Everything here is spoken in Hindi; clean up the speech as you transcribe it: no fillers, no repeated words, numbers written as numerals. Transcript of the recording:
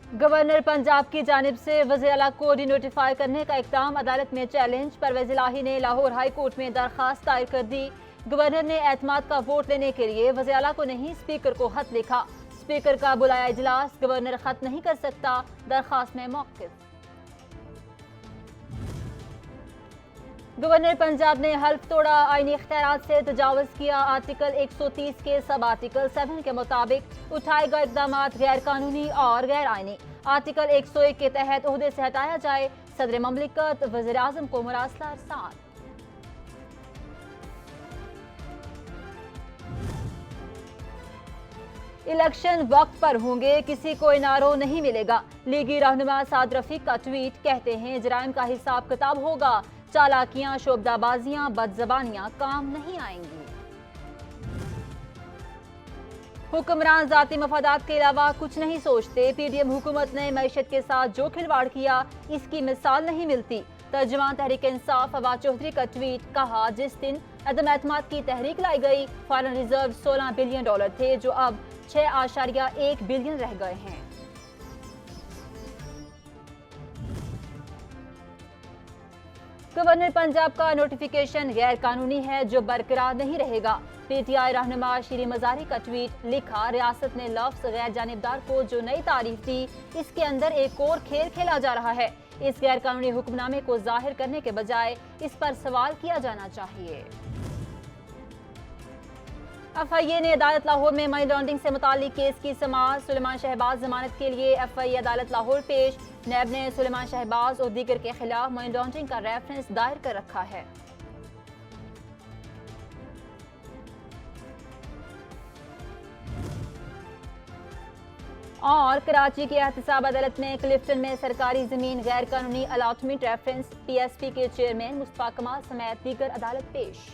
गवर्नर पंजाब की जानिब से वज़ीर आला को डिनोटिफाई करने का इक़दाम अदालत में चैलेंज। परवेज़ इलाही ने लाहौर हाई कोर्ट में दरखास्त दायर कर दी। गवर्नर ने एतमाद का वोट लेने के लिए वज़ीर आला को नहीं स्पीकर को खत लिखा। स्पीकर का बुलाया इजलास, गवर्नर खत नहीं कर सकता, दरखास्त में मौक़िफ़। गवर्नर पंजाब ने हल्फ तोड़ा, आईनी इख्तियारात से तजावुज़ किया। आर्टिकल 130 के सब आर्टिकल 7 के मुताबिक उठाए गए इक़दाम गैर कानूनी और गैर आईनी। आर्टिकल 101 के तहत ओहदे से हटाया जाए। सदर ममलिकत वज़ीर आज़म को मुरासला अरसाल। इलेक्शन वक्त पर होंगे, किसी को इनारो नहीं मिलेगा। लीगी रहनुमा साद रफीक का ट्वीट, कहते हैं जराइम का हिसाब किताब होगा। चालाकियां, शोबदाबाजियां, बदजबानियां काम नहीं आएंगी। हुक्मरान जाती मफादात के अलावा कुछ नहीं सोचते। पीडीएम हुकूमत ने मईशत के साथ जो खिलवाड़ किया, इसकी मिसाल नहीं मिलती। तर्जुमान तहरीक इंसाफ फवाद चौधरी का ट्वीट, कहा जिस दिन अदम एतमाद की तहरीक लाई गई, फॉरेन रिजर्व $16 बिलियन थे, जो अब 6.1 बिलियन रह गए हैं। गवर्नर पंजाब का नोटिफिकेशन गैर कानूनी है, जो बरकरार नहीं रहेगा। पीटीआई रहनुमा शीरी मजारी का ट्वीट, लिखा रियासत ने लफ्ज़ गैर जानिबदार को जो नई तारीफ दी, इसके अंदर एक और खेल खेला जा रहा है। इस गैर कानूनी हुक्मनामे को जाहिर करने के बजाय इस पर सवाल किया जाना चाहिए। एफआईए ने अदालत लाहौर में मनी लॉन्ड्रिंग से मुतालिक केस की समाअत। सुलेमान शहबाज जमानत के लिए एफआईए अदालत लाहौर पेश। नैब ने सुलेमान शहबाज और दीगर के खिलाफ मनी लॉन्ड्रिंग का रेफरेंस दायर कर रखा है। और कराची की एहतसाब अदालत में क्लिफ्टन में सरकारी जमीन गैर कानूनी अलाटमेंट रेफरेंस। पीएसपी के चेयरमैन मुस्तफा कमाल समेत दीगर अदालत पेश।